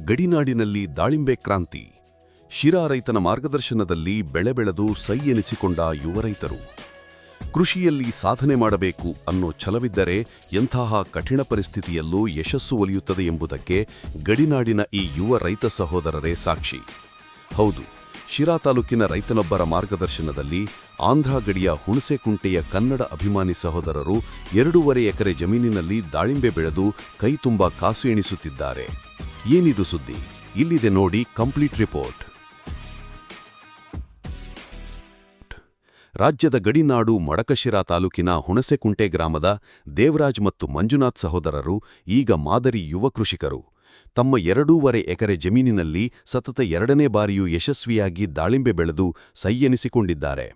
ಗಡಿನಾಡಿನಲ್ಲಿ ದಾಳಿಂಬೆ ಕ್ರಾಂತಿ. ಶಿರಾ ರೈತನ ಮಾರ್ಗದರ್ಶನದಲ್ಲಿ ಬೆಳೆ ಬೆಳೆದು ಸೈ ಎನಿಸಿಕೊಂಡ ಯುವ ರೈತರು. ಕೃಷಿಯಲ್ಲಿ ಸಾಧನೆ ಮಾಡಬೇಕು ಅನ್ನೋ ಛಲವಿದ್ದರೆ ಎಂತಹ ಕಠಿಣ ಪರಿಸ್ಥಿತಿಯಲ್ಲೂ ಯಶಸ್ಸು ಒಲಿಯುತ್ತದೆ ಎಂಬುದಕ್ಕೆ ಗಡಿನಾಡಿನ ಈ ಯುವ ರೈತ ಸಹೋದರರೇ ಸಾಕ್ಷಿ. ಹೌದು, ಶಿರಾ ತಾಲೂಕಿನ ರೈತನೊಬ್ಬರ ಮಾರ್ಗದರ್ಶನದಲ್ಲಿ ಆಂಧ್ರ ಗಡಿಯ ಹುಣಸೆಕುಂಟೆಯ ಕನ್ನಡ ಅಭಿಮಾನಿ ಸಹೋದರರು 2.5 ಎಕರೆ ಜಮೀನಿನಲ್ಲಿ ದಾಳಿಂಬೆ ಬೆಳೆದು ಕೈ ತುಂಬ ಕಾಸು ಎಣಿಸುತ್ತಿದ್ದಾರೆ. ಏನಿದು ಸುದ್ದಿ? ಇಲ್ಲಿದೆ ನೋಡಿ ಕಂಪ್ಲೀಟ್ ರಿಪೋರ್ಟ್. ರಾಜ್ಯದ ಗಡಿನಾಡು ಮಡಕಶಿರಾ ತಾಲೂಕಿನ ಹುಣಸೆಕುಂಟೆ ಗ್ರಾಮದ ದೇವರಾಜ್ ಮತ್ತು ಮಂಜುನಾಥ್ ಸಹೋದರರು ಈಗ ಮಾದರಿ ಯುವ ಕೃಷಿಕರು. ತಮ್ಮ 2.5 ಎಕರೆ ಜಮೀನಿನಲ್ಲಿ ಸತತ 2ನೇ ಬಾರಿಯೂ ಯಶಸ್ವಿಯಾಗಿ ದಾಳಿಂಬೆ ಬೆಳೆದು ಸೈ ಎನಿಸಿಕೊಂಡಿದ್ದಾರೆ.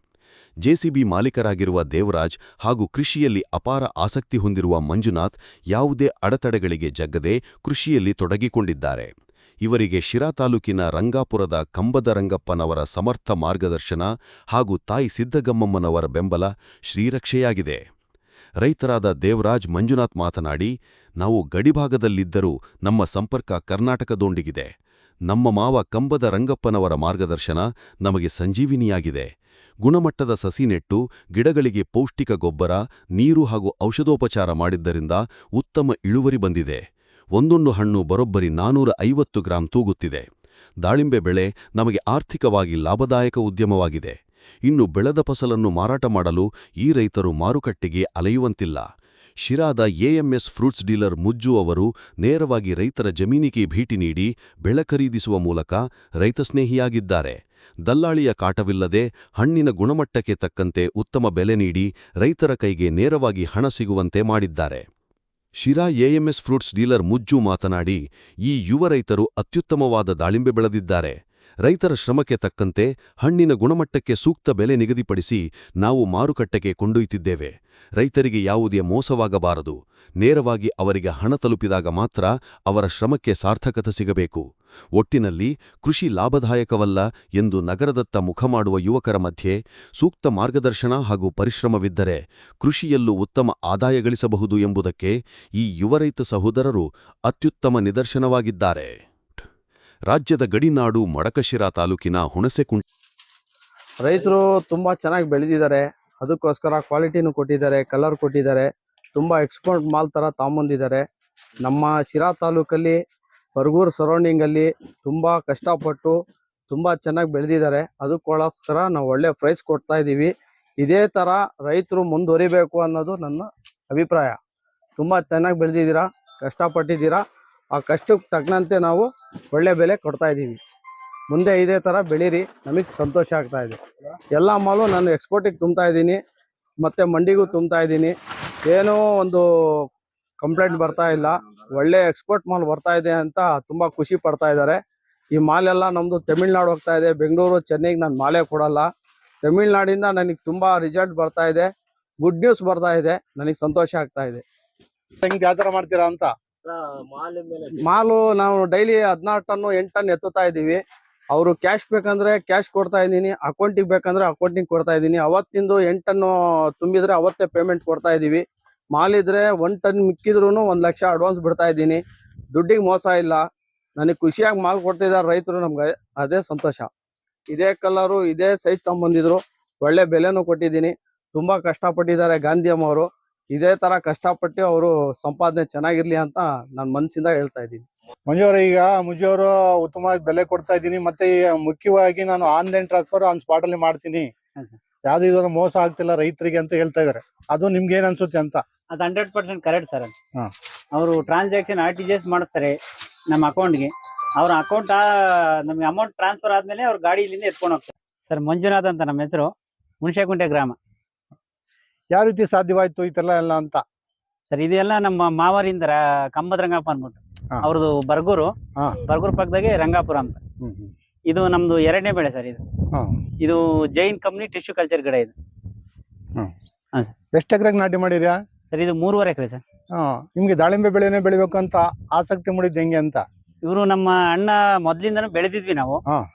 ಜೆಸಿಬಿ ಮಾಲೀಕರಾಗಿರುವ ದೇವರಾಜ್ ಹಾಗೂ ಕೃಷಿಯಲ್ಲಿ ಅಪಾರ ಆಸಕ್ತಿ ಹೊಂದಿರುವ ಮಂಜುನಾಥ್ ಯಾವುದೇ ಅಡೆತಡೆಗಳಿಗೆ ಜಗ್ಗದೆ ಕೃಷಿಯಲ್ಲಿ ತೊಡಗಿಕೊಂಡಿದ್ದಾರೆ. ಇವರಿಗೆ ಶಿರಾ ತಾಲೂಕಿನ ರಂಗಾಪುರದ ಕಂಬದ ರಂಗಪ್ಪನವರ ಸಮರ್ಥ ಮಾರ್ಗದರ್ಶನ ಹಾಗೂ ತಾಯಿ ಸಿದ್ದಗಮ್ಮಮ್ಮನವರ ಬೆಂಬಲ ಶ್ರೀರಕ್ಷೆಯಾಗಿದೆ. ರೈತರಾದ ದೇವರಾಜ್ ಮಂಜುನಾಥ್ ಮಾತನಾಡಿ, ನಾವು ಗಡಿಭಾಗದಲ್ಲಿದ್ದರೂ ನಮ್ಮ ಸಂಪರ್ಕ ಕರ್ನಾಟಕದೊಂದಿಗಿದೆ. ನಮ್ಮ ಮಾವ ಕಂಬದ ರಂಗಪ್ಪನವರ ಮಾರ್ಗದರ್ಶನ ನಮಗೆ ಸಂಜೀವಿನಿಯಾಗಿದೆ. ಗುಣಮಟ್ಟದ ಸಸಿ ನೆಟ್ಟು ಗಿಡಗಳಿಗೆ ಪೌಷ್ಟಿಕ ಗೊಬ್ಬರ, ನೀರು ಹಾಗೂ ಔಷಧೋಪಚಾರ ಮಾಡಿದ್ದರಿಂದ ಉತ್ತಮ ಇಳುವರಿ ಬಂದಿದೆ. ಒಂದೊಂದು ಹಣ್ಣು ಬರೋಬ್ಬರಿ 450 ಗ್ರಾಂ ತೂಗುತ್ತಿದೆ. ದಾಳಿಂಬೆ ಬೆಳೆ ನಮಗೆ ಆರ್ಥಿಕವಾಗಿ ಲಾಭದಾಯಕ ಉದ್ಯಮವಾಗಿದೆ. ಇನ್ನು ಬೆಳೆದ ಫಸಲನ್ನು ಮಾರಾಟ ಮಾಡಲು ಈ ರೈತರು ಮಾರುಕಟ್ಟೆಗೆ ಅಲೆಯುವಂತಿಲ್ಲ. ಶಿರಾದ ಎಎಂಎಸ್ ಫ್ರೂಟ್ಸ್ ಡೀಲರ್ ಮುಜ್ಜು ಅವರು ನೇರವಾಗಿ ರೈತರ ಜಮೀನಿಗೆ ಭೇಟಿ ನೀಡಿ ಬೆಳೆ ಖರೀದಿಸುವ ಮೂಲಕ ರೈತ ಸ್ನೇಹಿಯಾಗಿದ್ದಾರೆ. ದಲ್ಲಾಳಿಯ ಕಾಟವಿಲ್ಲದೆ ಹಣ್ಣಿನ ಗುಣಮಟ್ಟಕ್ಕೆ ತಕ್ಕಂತೆ ಉತ್ತಮ ಬೆಲೆ ನೀಡಿ ರೈತರ ಕೈಗೆ ನೇರವಾಗಿ ಹಣ ಸಿಗುವಂತೆ ಮಾಡಿದ್ದಾರೆ. Sira AMS fruits dealer Mujju ಮಾತನಾಡಿ, ಈ ಯುವ ರೈತರು ಅತ್ಯುತ್ತಮವಾದ ದಾಳಿಂಬೆ ಬೆಳೆದಿದ್ದಾರೆ. ರೈತರ ಶ್ರಮಕ್ಕೆ ತಕ್ಕಂತೆ ಹಣ್ಣಿನ ಗುಣಮಟ್ಟಕ್ಕೆ ಸೂಕ್ತ ಬೆಲೆ ನಿಗದಿಪಡಿಸಿ ನಾವು ಮಾರುಕಟ್ಟೆಗೆ ಕೊಂಡೊಯ್ತಿದ್ದೇವೆ. ರೈತರಿಗೆ ಯಾವುದೇ ಮೋಸವಾಗಬಾರದು. ನೇರವಾಗಿ ಅವರಿಗೆ ಹಣ ತಲುಪಿದಾಗ ಮಾತ್ರ ಅವರ ಶ್ರಮಕ್ಕೆ ಸಾರ್ಥಕತೆ ಸಿಗಬೇಕು. ಒಟ್ಟಿನಲ್ಲಿ ಕೃಷಿ ಲಾಭದಾಯಕವಲ್ಲ ಎಂದು ನಗರದತ್ತ ಮುಖ ಮಾಡುವ ಯುವಕರ ಮಧ್ಯೆ ಸೂಕ್ತ ಮಾರ್ಗದರ್ಶನ ಹಾಗೂ ಪರಿಶ್ರಮವಿದ್ದರೆ ಕೃಷಿಯಲ್ಲೂ ಉತ್ತಮ ಆದಾಯ ಗಳಿಸಬಹುದು ಎಂಬುದಕ್ಕೆ ಈ ಯುವ ರೈತ ಸಹೋದರರು ಅತ್ಯುತ್ತಮ ನಿದರ್ಶನವಾಗಿದ್ದಾರೆ. ರಾಜ್ಯದ ಗಡಿನಾಡು ಮಡಕಶಿರಾ ತಾಲೂಕಿನ ಹುಣಸೆಕುಂಟೆ ರೈತರು ತುಂಬಾ ಚೆನ್ನಾಗಿ ಬೆಳೆದಿದ್ದಾರೆ. ಅದಕ್ಕೋಸ್ಕರ ಕ್ವಾಲಿಟಿನೂ ಕೊಟ್ಟಿದ್ದಾರೆ, ಕಲರ್ ಕೊಟ್ಟಿದ್ದಾರೆ, ತುಂಬಾ ಎಕ್ಸ್ಪೋರ್ಟ್ ಮಾಲ್ ತರ ತಾಂಬಂದಿದ್ದಾರೆ. ನಮ್ಮ ಶಿರಾ ತಾಲೂಕಲ್ಲಿ ಬರಗೂರು ಸರೌಂಡಿಂಗ್ ಅಲ್ಲಿ ತುಂಬಾ ಕಷ್ಟಪಟ್ಟು ತುಂಬಾ ಚೆನ್ನಾಗಿ ಬೆಳೆದಿದ್ದಾರೆ. ಅದಕ್ಕೋಸ್ಕರ ನಾವು ಒಳ್ಳೆ ಪ್ರೈಸ್ ಕೊಡ್ತಾ ಇದ್ದೀವಿ. ಇದೇ ತರ ರೈತರು ಮುಂದುವರಿಬೇಕು ಅನ್ನೋದು ನನ್ನ ಅಭಿಪ್ರಾಯ. ತುಂಬಾ ಚೆನ್ನಾಗಿ ಬೆಳೆದಿದ್ದೀರಾ, ಕಷ್ಟಪಟ್ಟಿದ್ದೀರಾ. ಆ ಕಷ್ಟಕ್ಕೆ ತಕ್ಕಂತೆ ನಾವು ಒಳ್ಳೆ ಬೆಲೆ ಕೊಡ್ತಾ ಇದ್ದೀವಿ. ಮುಂದೆ ಇದೇ ಥರ ಬೆಳೀರಿ, ನಮಗೆ ಸಂತೋಷ ಆಗ್ತಾ ಇದೆ. ಎಲ್ಲ ಮಾಲು ನಾನು ಎಕ್ಸ್ಪೋರ್ಟಿಗೆ ತುಂಬ್ತಾ ಇದ್ದೀನಿ, ಮತ್ತು ಮಂಡಿಗೂ ತುಂಬ್ತಾ ಇದ್ದೀನಿ. ಏನೋ ಒಂದು ಕಂಪ್ಲೇಂಟ್ ಬರ್ತಾ ಇಲ್ಲ. ಒಳ್ಳೆ ಎಕ್ಸ್ಪೋರ್ಟ್ ಮಾಲ್ ಬರ್ತಾ ಇದೆ ಅಂತ ತುಂಬ ಖುಷಿ ಪಡ್ತಾ ಇದ್ದಾರೆ. ಈ ಮಾಲೆಲ್ಲ ನಮ್ಮದು ತಮಿಳ್ನಾಡು ಹೋಗ್ತಾ ಇದೆ. ಬೆಂಗಳೂರು, ಚೆನ್ನೈಗೆ ನಾನು ಮಾಲೇ ಕೊಡಲ್ಲ. ತಮಿಳ್ನಾಡಿಂದ ನನಗೆ ತುಂಬ ರಿಸಲ್ಟ್ ಬರ್ತಾ ಇದೆ, ಗುಡ್ ನ್ಯೂಸ್ ಬರ್ತಾ ಇದೆ. ನನಗೆ ಸಂತೋಷ ಆಗ್ತಾ ಇದೆ. ಹೆಂಗೆ ಯಾವ ಥರ ಮಾಡ್ತೀರಾ ಅಂತ ಮಾಲು ನಾವು ಡೈಲಿ 16 ಟನ್ನು 8 ಟನ್ ಎತ್ತುತ್ತಾ ಇದ್ದೀವಿ. ಅವರು ಕ್ಯಾಶ್ ಬೇಕಂದ್ರೆ ಕ್ಯಾಶ್ ಕೊಡ್ತಾ ಇದ್ದೀನಿ, ಅಕೌಂಟಿಗೆ ಬೇಕಂದ್ರೆ ಅಕೌಂಟಿಗೆ ಕೊಡ್ತಾ ಇದ್ದೀನಿ. ಅವತ್ತಿಂದು 8 ಟನ್ನು ತುಂಬಿದ್ರೆ ಅವತ್ತೇ ಪೇಮೆಂಟ್ ಕೊಡ್ತಾ ಇದ್ದೀವಿ. ಮಾಲಿದ್ರೆ 1 ಟನ್ ಮಿಕ್ಕಿದ್ರು 1 ಲಕ್ಷ ಅಡ್ವಾನ್ಸ್ ಬಿಡ್ತಾ ಇದ್ದೀನಿ. ದುಡ್ಡಿಗೆ ಮೋಸ ಇಲ್ಲ. ನನಗೆ ಖುಷಿಯಾಗಿ ಮಾಲ್ ಕೊಡ್ತಿದ್ದಾರೆ ರೈತರು, ನಮ್ಗೆ ಅದೇ ಸಂತೋಷ. ಇದೇ ಕಲರು ಇದೇ ಸೈಜ್ ತಗೊಂಬಂದಿದ್ರು, ಒಳ್ಳೆ ಬೆಲೆನೂ ಕೊಟ್ಟಿದ್ದೀನಿ. ತುಂಬಾ ಕಷ್ಟಪಟ್ಟಿದ್ದಾರೆ ಗಾಂಧಿಯಮ್ಮ ಅವರು. ಇದೇ ತರ ಕಷ್ಟಪಟ್ಟು ಅವರು ಸಂಪಾದನೆ ಚೆನ್ನಾಗಿರ್ಲಿ ಅಂತ ನಾನು ಮನಸ್ಸಿಂದ ಹೇಳ್ತಾ ಇದ್ದೀನಿ. ಮಂಜುವರು, ಈಗ ಮುಜ್ಜಿಯವರು ಉತ್ತಮವಾಗಿ ಬೆಲೆ ಕೊಡ್ತಾ ಇದ್ದೀನಿ, ಮತ್ತೆ ಮುಖ್ಯವಾಗಿ ನಾನು ಆನ್ಲೈನ್ ಟ್ರಾನ್ಸ್ಫರ್ ಆನ್ ಸ್ಪಾಟ್ ಅಲ್ಲಿ ಮಾಡ್ತೀನಿ, ಯಾವ್ದು ಇದೊಂದು ಮೋಸ ಆಗ್ತಿಲ್ಲ ರೈತರಿಗೆ ಅಂತ ಹೇಳ್ತಾ ಇದಾರೆ. ಅದು ನಿಮ್ಗೆ ಏನ್ ಅನ್ಸುತ್ತೆ ಅಂತ? ಅದು 100% ಕರೆಕ್ಟ್ ಸರ್. ಅವರು ಟ್ರಾನ್ಸಾಕ್ಷನ್ RTGS ಮಾಡಿಸ್ತಾರೆ ನಮ್ಮ ಅಕೌಂಟ್ಗೆ. ಅವ್ರ ಅಕೌಂಟ್ ನಮ್ಗೆ ಅಮೌಂಟ್ ಟ್ರಾನ್ಸ್ಫರ್ ಆದ್ಮೇಲೆ ಅವ್ರ ಗಾಡಿ ಇಲ್ಲಿಂದ ಎತ್ಕೊಂಡು ಹೋಗ್ತಾರೆ ಸರ್. ಮಂಜುನಾಥ್ ಅಂತ ನಮ್ಮ ಹೆಸರು, ಹುಣಸೆಕುಂಟೆ ಗ್ರಾಮ. ಯಾವ ರೀತಿ ಸಾಧ್ಯವಾಯ್ತು ಇದೆಲ್ಲ ಎಲ್ಲ ಅಂತ ಸರ್? ಇದೆಲ್ಲ ನಮ್ಮ ಮಾವರಿಂದ ಕಂಬದ ರಂಗಪ್ಪ ಅನ್ಬಿಟ್ಟು, ಅವ್ರದ್ದು ಬರಗೂರು ಪಕ್ಕದಾಗೆ ರಂಗಾಪುರ ಅಂತ. ಇದು ನಮ್ದು 2ನೇ ಬೆಳೆ ಸರ್. ಇದು ಜೈನ್ ಕಂಪ್ನಿ ಟಿಶ್ಯೂ ಕಲ್ಚರ್ ಗಿಡ. ಇದು ಎಷ್ಟು ಎಕರೆಗೆ ನಾಟಿ ಮಾಡಿರ್ಯಾ ಸರ್? ಇದು 3.5 ಎಕರೆ ಸರ್. ನಿಮ್ಗೆ ದಾಳಿಂಬೆ ಬೆಳೆನೇ ಬೆಳಿಬೇಕು ಅಂತ ಆಸಕ್ತಿ ಮೂಡಿದ್ದು ಹೆಂಗೆ ಅಂತ? ಇವರು ನಮ್ಮ ಅಣ್ಣ ಮೊದ್ಲಿಂದನೂ ಬೆಳೆದಿದ್ವಿ ನಾವು.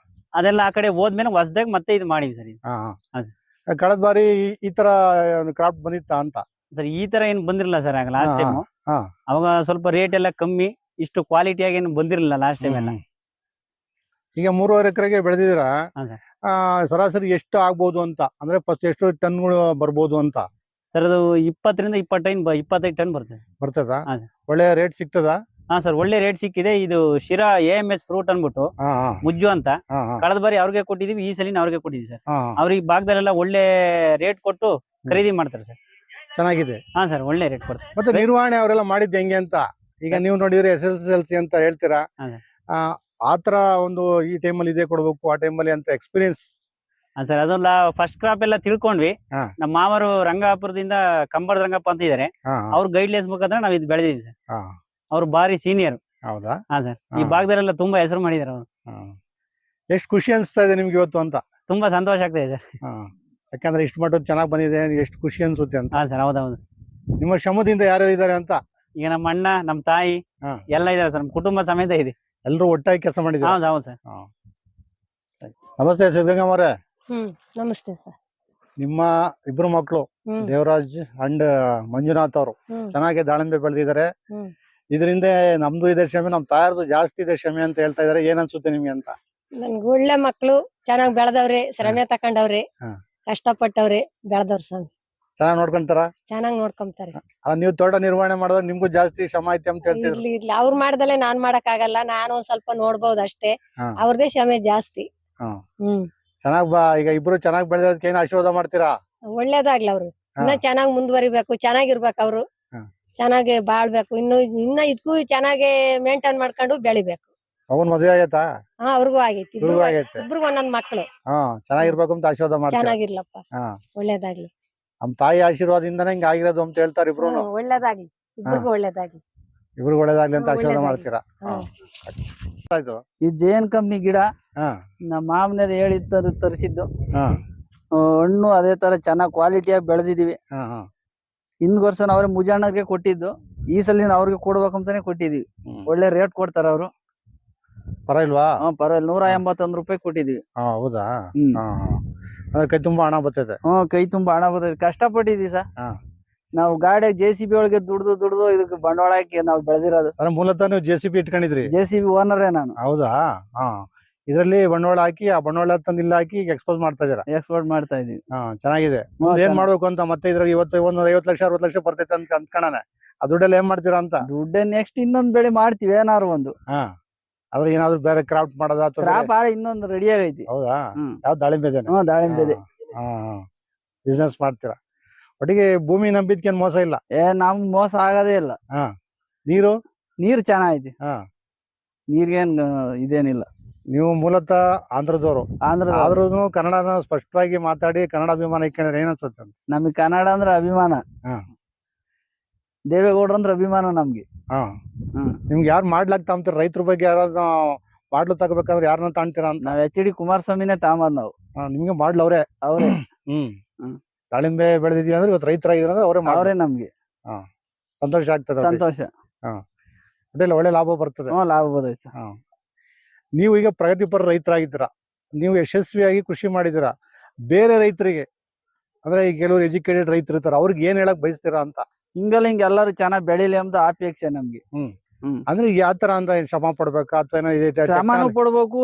ಅದೆಲ್ಲ ಆ ಕಡೆ ಹೋದ್ಮೇಲೆ ಹೊಸದಾಗಿ ಮತ್ತೆ ಇದು ಮಾಡಿವಿ ಸರ್. ಕಳೆದ ಬಾರಿ ಈ ತರ ಕ್ರಾಪ್ ಬಂದಿತ್ತ ಅಂತ? ಸರ್ ಈ ತರ ಏನ್ ಬಂದಿರಲ್ಲ ಸರ್. ಆಗ ಲಾಸ್ಟ್ ಟೈಮ್ ಅವಾಗ ಸ್ವಲ್ಪ ರೇಟ್ ಎಲ್ಲ ಕಮ್ಮಿ ಇಷ್ಟು ಕ್ವಾಲಿಟಿಯಾಗಿ ಏನು ಬಂದಿರಲಿಲ್ಲ ಲಾಸ್ಟ್ ಟೈಮ್ ಎಲ್ಲ. ಈಗ 3.5 ಎಕರೆಗೆ ಬೆಳೆದಿದ್ದೀರಾ, ಹಾ ಸರ್. ಸರಾಸರಿ ಎಷ್ಟು ಆಗ್ಬೋದು ಅಂತ, ಅಂದ್ರೆ ಫಸ್ಟ್ ಎಷ್ಟು ಟನ್ಗಳು ಬರ್ಬೋದು ಅಂತ? ಸರ್ ಅದು 20 ರಿಂದ 25 ಟನ್ ಬರ್ತದೆ. ಬರ್ತದಾ? ಹಾ ಸರ್. ಒಳ್ಳೆ ರೇಟ್ ಸಿಗ್ತದಾ? ಹಾ ಸರ್, ಒಳ್ಳೆ ರೇಟ್ ಸಿಕ್ಕಿದೆ. ಇದು ಶಿರಾ AMS ಫ್ರೂಟ್ ಅನ್ಬಿಟ್ಟು ಮುಜ್ಜು ಅಂತ, ಕಳೆದ ಬಾರಿ ಅವ್ರಿಗೆ ಕೊಟ್ಟಿದೀವಿ, ಈ ಸಲಿನ ಅವ್ರಿಗೆ ಕೊಟ್ಟಿದೀವಿ ಸರ್. ಅವ್ರಿಗೆ ಭಾಗದಲ್ಲೆಲ್ಲ ಒಳ್ಳೆ ರೇಟ್ ಕೊಟ್ಟು ಖರೀದಿ ಮಾಡ್ತಾರೆ ಸರ್. ಚೆನ್ನಾಗಿದೆ. ಹಾ ಸರ್, ಒಳ್ಳೆ ರೇಟ್ ಕೊಡ್ತಾರೆ. ಮತ್ತೆ ನಿರ್ವಹಣೆ ಅವರೆಲ್ಲ ಮಾಡಿದ್ದು ಹೆಂಗೆ ಅಂತ? ಈಗ ನೀವು ನೋಡಿದ್ರೆ SSLC ಅಂತ ಹೇಳ್ತೀರಾ, ಆತರ ಒಂದು ಈ ಟೈಮಲ್ಲಿ ಇದೇ ಕೊಡ್ಬೇಕು, ಆ ಟೈಮಲ್ಲಿ ಅಂತ ಎಕ್ಸ್ಪೀರಿಯನ್ಸ್? ಸರ್, ಅದೆಲ್ಲ ಫಸ್ಟ್ ಕ್ರಾಪ್ ಎಲ್ಲ ತಿಳ್ಕೊಂಡ್ವಿ. ನಮ್ಮ ಮಾವರು ರಂಗಾಪುರದಿಂದ ಕಂಬಳದ ರಂಗಪ್ಪ ಅಂತ ಇದಾರೆ, ಅವ್ರ ಗೈಡ್ಲೈನ್ಸ್ ಮುಖಾಂತರ ನಾವ್ ಇದು ಬೆಳೆದಿದ್ವಿ ಸರ್. ಅವ್ರು ಬಾರಿ ಸೀನಿಯರ್. ಹೌದಾ? ಹಾ ಸರ್, ಈ ಭಾಗದಲ್ಲೆಲ್ಲ ತುಂಬಾ ಹೆಸರು ಮಾಡಿದಾರೆ ಅವರು. ಎಷ್ಟು ಖುಷಿ ಅನ್ಸ್ತಾ ಇದೆ ನಿಮ್ಗೆ ಇವತ್ತು ಅಂತ? ತುಂಬಾ ಸಂತೋಷ ಆಗ್ತದೆ ಸರ್. ಯಾಕಂದ್ರೆ ಇಷ್ಟು ಮಟ್ಟ ಚೆನ್ನಾಗಿ ಬಂದಿದೆ, ಎಷ್ಟು ಖುಷಿ ಅನ್ಸುತ್ತೆ ಅಂತ. ಹಾ ಸರ್, ಹೌದೌದು. ನಿಮ್ಮ ಶ್ರಮದಿಂದ ಯಾರ್ಯಾರು ಇದಾರೆ ಅಂತ? ಈಗ ನಮ್ಮ ಅಣ್ಣ, ನಮ್ಮ ತಾಯಿ ಎಲ್ಲ ಇದಾರೆ ಸರ್, ನಮ್ಮ ಕುಟುಂಬ ಸಮೇತ ಇದೆ. ಎಲ್ಲರೂ ಒಟ್ಟಾಗಿ ಕೆಲಸ ಮಾಡಿದ್ದಾರೆ. ಹೌದು ಹೌದು ಸರ್. ನಮಸ್ತೆ ಸಿದ್ಧಗಂಗಾ ಅವರೇ. ನಮಸ್ತೆ ಸರ್. ನಿಮ್ಮ ಇಬ್ರು ಮಕ್ಕಳು ದೇವರಾಜ್ ಅಂಡ್ ಮಂಜುನಾಥ್ ಅವರು ಚೆನ್ನಾಗಿ ದಾಳಿಂಬೆ ಬೆಳೆದಿದ್ದಾರೆ. ಇದರಿಂದ ನಮ್ದು ಇದೆ ಶ್ರಮೆ, ನಮ್ ತಾಯರ್ದು ಜಾಸ್ತಿ ಇದೆ ಶ್ರಮೆ ಅಂತ ಹೇಳ್ತಾ ಇದಾರೆ. ಏನ್ ಅನ್ಸುತ್ತೆ ನಿಮ್ಗೆ ಅಂತ? ನನ್ಗೆ ಒಳ್ಳೆ ಮಕ್ಳು, ಚೆನ್ನಾಗ್ ಬೆಳೆದವ್ರೆ, ಶ್ರಮೆ ತಕೊಂಡವ್ರೆ, ಕಷ್ಟಪಟ್ಟವ್ರೆ, ಬೆಳೆದವ್ರ ಸ್ವಾಮಿ. ಚೆನ್ನಾಗಿ ನೋಡ್ಕೊಂತಾರ? ಚೆನ್ನಾಗ್ ನೋಡ್ಕೊಂತಾರೆ. ನೀವು ತೋಟ ನಿರ್ವಹಣೆ ಮಾಡಿದ್ರೆ ನಿಮ್ಗೂ ಜಾಸ್ತಿ ಶ್ರಮ ಐತೆ ಅಂತ ಹೇಳ್ತಿದ್ರು. ಇರ್ಲಿ ಇರ್ಲಿ, ಅವ್ರು ಮಾಡ್ದಲೆ ನಾನ್ ಮಾಡಕ್ ಆಗಲ್ಲ, ನಾನು ಒಂದ್ ಸ್ವಲ್ಪ ನೋಡ್ಬೋದು ಅಷ್ಟೇ. ಅವ್ರದೇ ಶ್ರಮೆ ಜಾಸ್ತಿ. ಚೆನ್ನಾಗ್ ಈಗ ಇಬ್ರು ಚೆನ್ನಾಗ್ ಬೆಳೆದಕ್ಕೆ ಏನ್ ಆಶೀರ್ವಾದ ಮಾಡ್ತೀರಾ? ಒಳ್ಳೇದಾಗ್ಲಿ, ಅವ್ರು ಇನ್ನ ಚೆನ್ನಾಗ್ ಮುಂದುವರಿಬೇಕು, ಚೆನ್ನಾಗಿರ್ಬೇಕು, ಅವ್ರು ಚೆನ್ನಾಗಿ ಬಾಳ್ಬೇಕು, ಇನ್ನ ಇದ್ಕೂ ಚೆನ್ನಾಗಿ ಮೇಂಟೈನ್ ಮಾಡ್ಕೊಂಡು ಬೆಳಿಬೇಕು. ಅವನ್ ಮದುವೆ ಆಗೈತಾ? ಅವ್ರಿಗೂ ಆಗೈತಿ, ಇಬ್ರಿಗೂ ಒಂದೊಂದ್ ಮಕ್ಳು. ಚೆನ್ನಾಗಿರ್ಬೇಕು ಅಂತ ಆಶೀರ್ವಾದ ಮಾಡ್ತೀರಾ? ಚೆನ್ನಾಗಿರ್ಲಪ್ಪ, ಒಳ್ಳೇದಾಗ್ಲಿ. ನಮ್ ತಾಯಿ ಆಶೀರ್ವಾದದಿಂದನೇ ಹಿಂಗ ಆಗಿರೋದು ಅಂತ ಹೇಳ್ತಾರೆ ಇಬ್ರು. ಒಳ್ಳೇದಾಗ್ಲಿ, ಇಬ್ರಿಗೂ ಒಳ್ಳೇದಾಗ್ಲಿ. ಇಬ್ರು ಒಳ್ಳೇದಾಗ್ಲಿ ಅಂತ ಆಶೀರ್ವಾದ ಮಾಡ್ತೀರಾ? ಈ JN ಕಂಪ್ನಿ ಗಿಡ ನಮ್ಮ ಮಾಮನೇದು ಹೇಳಿ ತರಿಸಿದ್ದು. ಹಣ್ಣು ಅದೇ ತರ ಚೆನ್ನಾಗ್ ಕ್ವಾಲಿಟಿಯಾಗಿ ಬೆಳೆದಿದೀವಿ. ಹಿಂದ್ ವರ್ಷ ಅವ್ರೆ ಮುಜಾಣ್ಣಗೆ ಕೊಟ್ಟಿದ್ದು, ಈ ಸಲ ಅವ್ರಿಗೆ ಕೊಡ್ಬೇಕಂತಾನೆ ಕೊಟ್ಟಿದೀವಿ. ಒಳ್ಳೆ ರೇಟ್ ಕೊಡ್ತಾರ ಅವ್ರು. ಪರವಾಗಿಲ್ವಾ? ಪರವಾಗಿಲ್ಲ, 181 ರೂಪಾಯಿ ಕೊಟ್ಟಿದೀವಿ. ಹೌದಾ? ಕೈ ತುಂಬಾ ಹಣ ಬರ್ತೈತೆ. ಕೈ ತುಂಬಾ ಹಣ ಬರ್ತೈತೆ. ಕಷ್ಟಪಟ್ಟಿದೀವಿ ಸರ್. ನಾವು ಗಾಡಿ JCB ಒಳಗೆ ದುಡ್ದು ಇದಕ್ಕೆ ಬಂಡವಾಳ ಹಾಕಿ ನಾವು ಬೆಳೆದಿರೋದು. ಮೂಲತಃ ನೀವು JCB ಇಟ್ಕೊಂಡಿದ್ರಿ? JCB ಓನರೇ ನಾನು. ಹೌದಾ? ಇದ್ರಲ್ಲಿ ಬಂಡವಾಳ ಹಾಕಿ, ಆ ಬಂಡವಾಳ ತಂದು ಇಲ್ಲ ಹಾಕಿ ಎಕ್ಸ್ಪೋರ್ಟ್ ಮಾಡ್ತಾ ಇದೀರಾ? ಎಕ್ಸ್ಪೋರ್ಟ್ ಮಾಡ್ತಾ ಇದೀವಿ. ಚೆನ್ನಾಗಿದೆ. ಏನ್ ಮಾಡ್ಬೇಕು ಅಂತ ಮತ್ತೆ ಇದ್ರಾಗ ಇವತ್ತು ಒಂದು 50 ಲಕ್ಷ 60 ಲಕ್ಷ ಬರ್ತೈತೆ ಅಂತ ಅಂದ್ಕೊಳ್ಳೋಣ. ಆ ದುಡ್ಡೆಲ್ಲ ಏನ್ ಮಾಡ್ತೀರಾ ಅಂತ? ದುಡ್ಡೇ ನೆಕ್ಸ್ಟ್ ಇನ್ನೊಂದ್ ಬೆಳೆ ಮಾಡ್ತೀವಿ, ಏನಾರು ಒಂದು. ಅದ್ರ ಏನಾದ್ರು ಬೇರೆ ಕ್ರಾಫ್ಟ್ ಮಾಡೋದ? ಕ್ರಾಪ್ ಇನ್ನೊಂದು ರೆಡಿ ಆಗೈತಿ. ಹೌದಾ? ಯಾವ್ದು? ದಾಳಿಂಬೆ? ದಾಳಿಂಬೆ ಬಿಸ್ನೆಸ್ ಮಾಡ್ತೀರಾ? ಒಟ್ಟಿಗೆ ಭೂಮಿ ನಂಬಿದ್ಕೇನ್ ಮೋಸ ಇಲ್ಲ? ನಮ್ ಮೋಸ ಆಗದೇ ಇಲ್ಲ. ನೀರು ಚೆನ್ನಾಗೈತಿ. ನೀರ್ಗೇನ್ ಇದೇನಿಲ್ಲ. ನೀವು ಮೂಲತಃ ಆಂಧ್ರದವರು, ಆದ್ರೂ ಕನ್ನಡನ ಸ್ಪಷ್ಟವಾಗಿ ಮಾತಾಡಿ ಕನ್ನಡ ಅಭಿಮಾನ ಇಟ್ಕೊಂಡ್ರೆ ಏನ್ ಅನ್ಸುತ್ತೆ? ನಮಗ್ ಕನ್ನಡ ಅಂದ್ರೆ ಅಭಿಮಾನ, ದೇವೇಗೌಡ್ರ ಅಂದ್ರೆ ಅಭಿಮಾನ ನಮ್ಗೆ. ನಿಮ್ಗೆ ಯಾರು ಮಾಡ್ಲಾಗ್ತಾ ಅಂತೀರ? ರೈತರ ಬಗ್ಗೆ ಯಾರಾದ್ರೂ ಮಾಡ್ಲು ತಗೋಬೇಕಂದ್ರೆ ಯಾರನ್ನ ತಾಣ್ತೀರಾ ಅಂತ? ನಾವ್ HD ಕುಮಾರಸ್ವಾಮಿನೇ ತಾಂಬದ್ ನಾವು. ನಿಮ್ಗೆ ಮಾಡ್ಲು ಅವ್ರೆ? ದಾಳಿಂಬೆ ಬೆಳೆದಿದೀವಿ ಅಂದ್ರೆ ಇವತ್ತು ರೈತರಾಗಿದ್ರೆ ಅವರೇ ನಮ್ಗೆ. ಸಂತೋಷ ಆಗ್ತದೆ. ಸಂತೋಷ. ಒಳ್ಳೆ ಲಾಭ ಬರ್ತದೆ. ಲಾಭ ಬರ್ತದೆ. ನೀವು ಈಗ ಪ್ರಗತಿಪರ ರೈತರಾಗಿದ್ದೀರಾ, ನೀವು ಯಶಸ್ವಿಯಾಗಿ ಕೃಷಿ ಮಾಡಿದ್ದೀರಾ. ಬೇರೆ ರೈತರಿಗೆ ಅಂದ್ರೆ ಈಗ ಕೆಲವರು ಎಜುಕೇಟೆಡ್ ರೈತರು ಇರ್ತಾರೆ, ಅವ್ರಿಗೆ ಏನ್ ಹೇಳಕ್ ಬಯಸ್ತೀರಾ ಅಂತ? ಹಿಂಗೆಲ್ಲ ಎಲ್ಲರೂ ಚೆನ್ನಾಗಿ ಬೆಳಿಲಿ ಅಂತ ಅಪೇಕ್ಷೆ ನಮ್ಗೆ. ಅಂದ್ರೆ ಯಾವ ತರ ಅಂತ ಶ್ರಮ ಪಡ್ಬೇಕಾ ಅಥವಾ ಶ್ರಮನೂ ಪಡ್ಬೇಕು,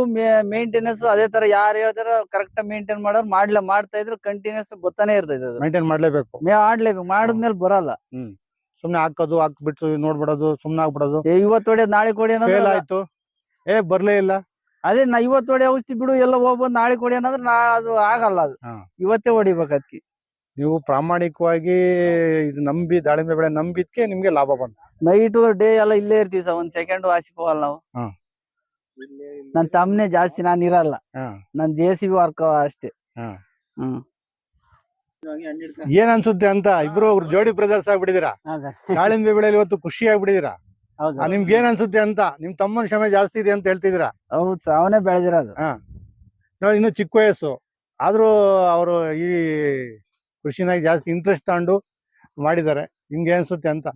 ಮೇಂಟೆನೆನ್ಸ್ ಅದೇ ತರ ಯಾರು ಹೇಳ್ತಾರ ಕರೆಕ್ಟ್ ಮೇಂಟೈನ್ ಮಾಡೋರು ಮಾಡ್ತಾ ಇದ್ರು ಕಂಟಿನ್ಯೂಸ್ ಗೊತ್ತಾನೆ ಇರ್ತೈತೆ. ಮೇಂಟೈನ್ ಮಾಡ್ಲೇಬೇಕು. ಮಾಡಿದ್ಮೇಲೆ ಬರಲ್ಲ. ಸುಮ್ನೆ ಹಾಕ್ಬಿಟ್ಟು ನೋಡ್ಬಿಡೋದು, ಸುಮ್ನೆ ಆಗ್ಬಿಡೋದು. ಇವತ್ತು ಹೊಡೆಯೋದು ನಾಳೆ ಕೊಡಿ ಫೇಲ್ ಆಯ್ತು, ಬರ್ಲೇ ಇಲ್ಲ. ಅದೇ ಇವತ್ತು ಹೊಡೆ ಔಷಧಿ ಬಿಡು ಎಲ್ಲ ಹೋಗ್ಬೋದು, ನಾಳೆ ಕೊಡಿ ಅನ್ನೋದ್ರೆ ಅದು ಆಗಲ್ಲ. ಅದು ಇವತ್ತೇ ಹೊಡಿಬೇಕು. ಅದಕ್ಕೆ ನೀವು ಪ್ರಾಮಾಣಿಕವಾಗಿ ಇದು ನಂಬಿ ದಾಳಿಂಬೆ ಬೆಳೆ ನಂಬಿದ್ಕೆ ನಿಮ್ಗೆ ಲಾಭ ಬಂತು. ನೈಟ್ ಡೇ ಎಲ್ಲ ಇಲ್ಲೇ ಇರ್ತೀವಿ ಸರ್, ಒಂದ್ ಸೆಕೆಂಡ್ ವಾಸಿಕೋವಲ್ಲ ನಾವು. ನನ್ ತಮ್ಮನೆ ಜಾಸ್ತಿ ನಾನು ಇರಲ್ಲ, ನನ್ JCB ವರ್ಕ್ ಅಷ್ಟೇ. ಏನ್ ಅನ್ಸುತ್ತೆ ಅಂತ? ಇಬ್ರು ಜೋಡಿ ಬ್ರದರ್ಸ್ ಆಗ್ಬಿಟ್ಟಿದೀರಾ, ದಾಳಿಂಬೆ ಬೆಳೆಯಲ್ಲಿ ಇವತ್ತು ಖುಷಿ ಆಗ್ಬಿಟ್ಟಿದೀರಾ. ನಿಮ್ಗೆ ಏನ್ ಅನ್ಸುತ್ತೆ ಅಂತ? ನಿಮ್ ತಮ್ಮನ ಶ್ರಮೆ ಜಾಸ್ತಿ ಇದೆ ಅಂತ ಹೇಳ್ತಿದೀರಾ? ಹೌದು ಸರ್, ಅವನೇ ಬೆಳೆದಿರೋದು. ಇನ್ನು ಚಿಕ್ಕ ವಯಸ್ಸು ಆದ್ರೂ ಅವರು ಈ ಕೃಷಿನಾಗ ಜಾಸ್ತಿ ಇಂಟ್ರೆಸ್ಟ್ ತಗೊಂಡು ಮಾಡಿದ್ದಾರೆ. ನಿಮ್ಗೆ ಅನ್ಸುತ್ತೆ ಅಂತ?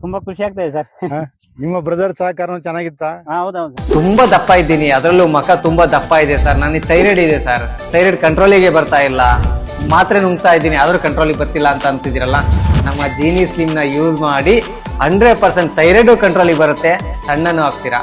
ತುಂಬಾ ಖುಷಿ ಆಗ್ತದೆ ಸರ್. ನಿಮ್ಮ ಬ್ರದರ್ ಸಹಕಾರ ಚೆನ್ನಾಗಿತ್ತಾ? ಹೌದೌದು. ತುಂಬಾ ದಪ್ಪ ಇದ್ದೀನಿ, ಅದರಲ್ಲೂ ಮುಖ ತುಂಬಾ ದಪ್ಪ ಇದೆ ಸರ್. ನನಗೆ ಥೈರಾಯ್ಡ್ ಇದೆ ಸರ್, ಥೈರಾಯ್ಡ್ ಕಂಟ್ರೋಲಿಗೆ ಬರ್ತಾ ಇಲ್ಲ. ಮಾತ್ರೆ ನುಂಗ್ತಾ ಇದ್ದೀನಿ ಆದ್ರೂ ಕಂಟ್ರೋಲಿಗೆ ಬರ್ತಿಲ್ಲ ಅಂತ ಅಂತಿದ್ದೀರಲ್ಲ, ನಮ್ಮ ಜೀನಿ ಸ್ಲಿಮ್ ನ ಯೂಸ್ ಮಾಡಿ 100% ಥೈರಾಯ್ಡ್ ಕಂಟ್ರೋಲಿಗೆ ಬರುತ್ತೆ, ಸಣ್ಣನೂ ಆಗ್ತೀರಾ.